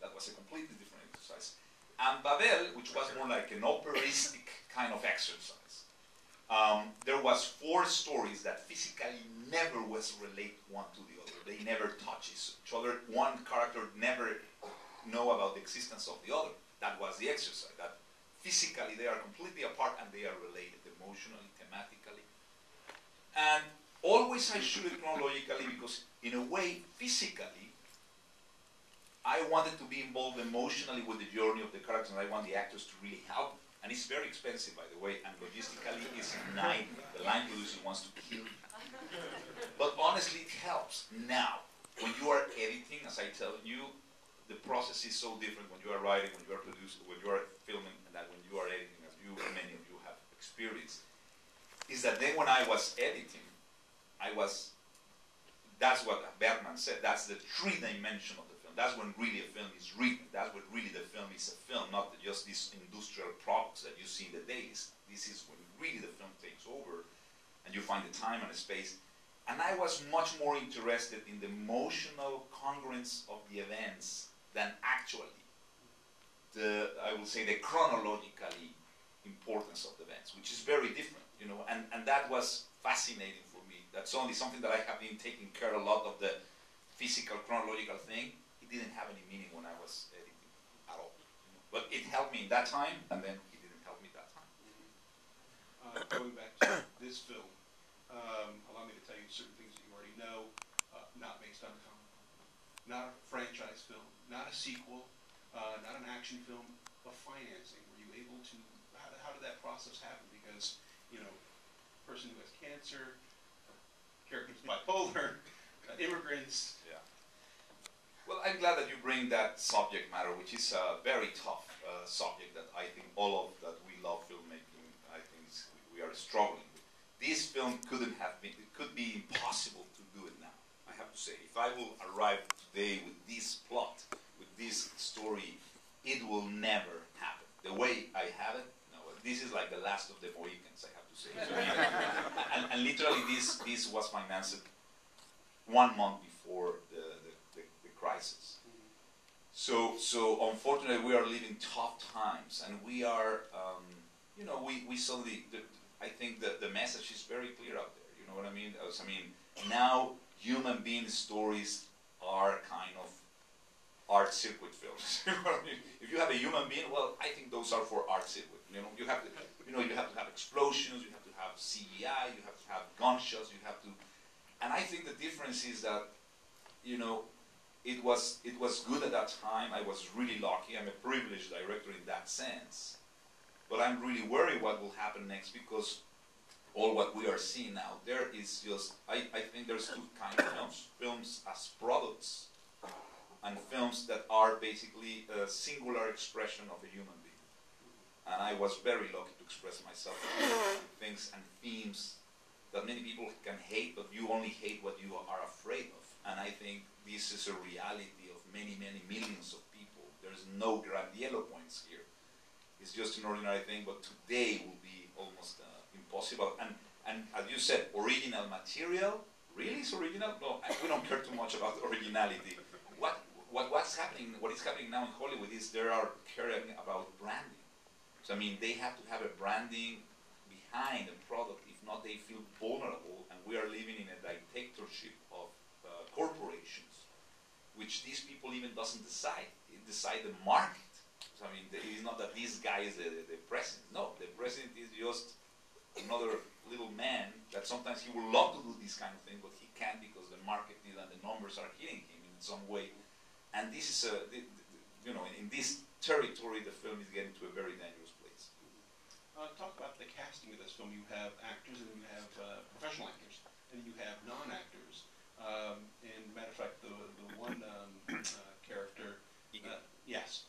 That was a completely different exercise. And Babel, which was more like an operistic kind of exercise, there was 4 stories that physically never was related one to the other. They never touch each other. One character never know about the existence of the other. That was the exercise. That physically they are completely apart and they are related emotionally, thematically. And always I shoot it chronologically because in a way, physically, I wanted to be involved emotionally with the journey of the characters, and I want the actors to really help. And it's very expensive, by the way, and logistically it's a nightmare. The line producer wants to kill you. But honestly, it helps. Now, when you are editing, as I tell you, the process is so different when you are writing, when you are producing, when you are filming, and that when you are editing, as you, many of you have experienced, is that then when I was editing, that's what Bergman said, that's the 3-dimension of the film. That's when really a film is written. That's when really the film is a film, not just these industrial products that you see in the days. This is when really the film takes over and you find the time and the space. And I was much more interested in the emotional congruence of the events than actually I would say, the chronologically importance of the events, which is very different, you know, and that was fascinating for me. That's only something that I have been taking care a lot of the physical chronological thing. It didn't have any meaning when I was editing at all. You know? But it helped me in that time, and then it didn't help me that time. Going back to this film, allow me to tell you certain things that you already know. Not based on a comic, not a franchise film, not a sequel, not an action film, but financing. Were you able to, how did that process happen? Because, you know, person who has cancer, characters bipolar, immigrants. Yeah. Well, I'm glad that you bring that subject matter, which is a very tough subject that I think all of that we love filmmaking, I think we are struggling with. This film couldn't have been, it could be impossible to do it now, I have to say. If I will arrive today with this plot, with this story, it will never happen. The way I have it, no, this is like the last of the Mohicans, I have to say. So, and literally this was financed 1 month before the crisis. So unfortunately we are living tough times, and we are, you know, we suddenly, I think that the message is very clear out there, you know what I mean? I mean, now human being stories are kind of art circuit films. You know what I mean? If you have a human being, well, I think those are for art circuit. You know, you have to, you know, you have to have explosions, you have to have CGI, you have to have gunshots, you have to, and I think the difference is that, you know, it was good at that time. I was really lucky. I'm a privileged director in that sense. But I'm really worried what will happen next, because all what we are seeing out there is just, I think there's 2 kinds of films. Films as products, and films that are basically a singular expression of a human being. And I was very lucky to express myself with things and themes that many people can hate, but you only hate what you are afraid of. And I think this is a reality of many, many millions of people. There's no grand yellow points here. It's just an ordinary thing, but today will be almost impossible. And as you said, original material, really is original? No, we don't care too much about originality. What is happening now in Hollywood is they are caring about branding. So I mean, they have to have a branding behind a product. If not, they feel vulnerable. And we are living in a dictatorship of corporations, which these people even doesn't decide. It decide the market. So I mean, it's not that this guy is the president. No, the president is just another little man that sometimes he would love to do this kind of thing, but he can't because the market and the numbers are hitting him in some way. And this is you know, in this territory, the film is getting to a very dangerous place. Talk about the casting of this film. You have actors and you have professional actors, and you have non-actors. And matter of fact, the one character, yes,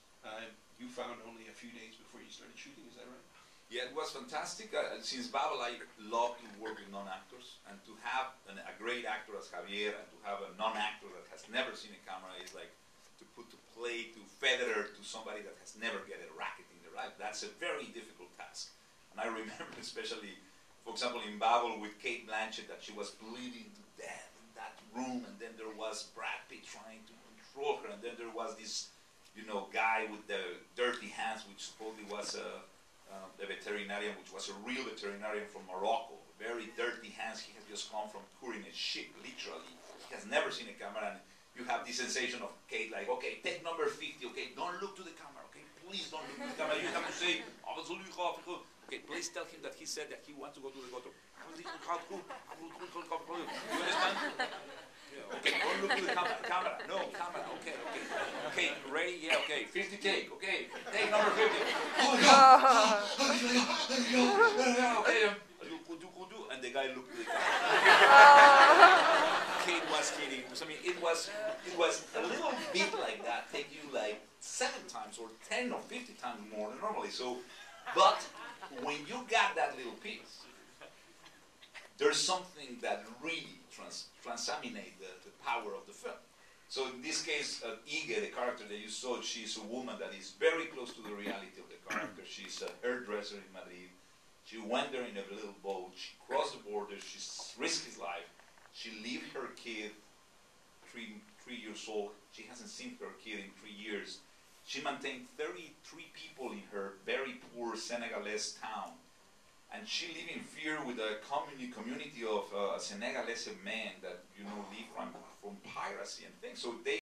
you found only a few days before you started shooting. Is that right? Yeah, it was fantastic. Since Babel, I love to work with non-actors, and to have a great actor as Javier, and to have a non-actor that has never seen a camera is like to put to play to Federer to somebody that has never get a racket in their life. That's a very difficult task. And I remember especially, for example, in Babel with Kate Blanchett, that she was bleeding to death in that room, and then there was Brad Pitt trying to control her, and then there was this you know, guy with the dirty hands, which supposedly was a veterinarian, which was a real veterinarian from Morocco. Very dirty hands. He has just come from curing a ship, literally. He has never seen a camera, and you have this sensation of, okay, like, okay, take number 50, okay, don't look to the camera, okay, please don't look to the camera. You have to say, okay, please tell him that he said that he wants to go to the gutter. You understand? Yeah, okay, don't look to the camera. No, camera, okay. Okay, ready? Yeah, okay, 50 take, okay. Take number 50. Okay, and the guy looked to the camera. Kate was kidding. I mean, it was a little bit like that, take you like 7 times or 10 or 50 times more than normally. So, but when you got that little piece, there's something that really transaminate the power of the film. So in this case, Ige, the character that you saw, she's a woman that is very close to the reality of the character. She's a hairdresser in Madrid. She went there in a little boat. She crossed the border. She risked his life. She left her kid, three years old. She hasn't seen her kid in 3 years. She maintained 33 people in her very poor Senegalese town. And she lived in fear with a community of Senegalese men that, you know, live from piracy and things. So they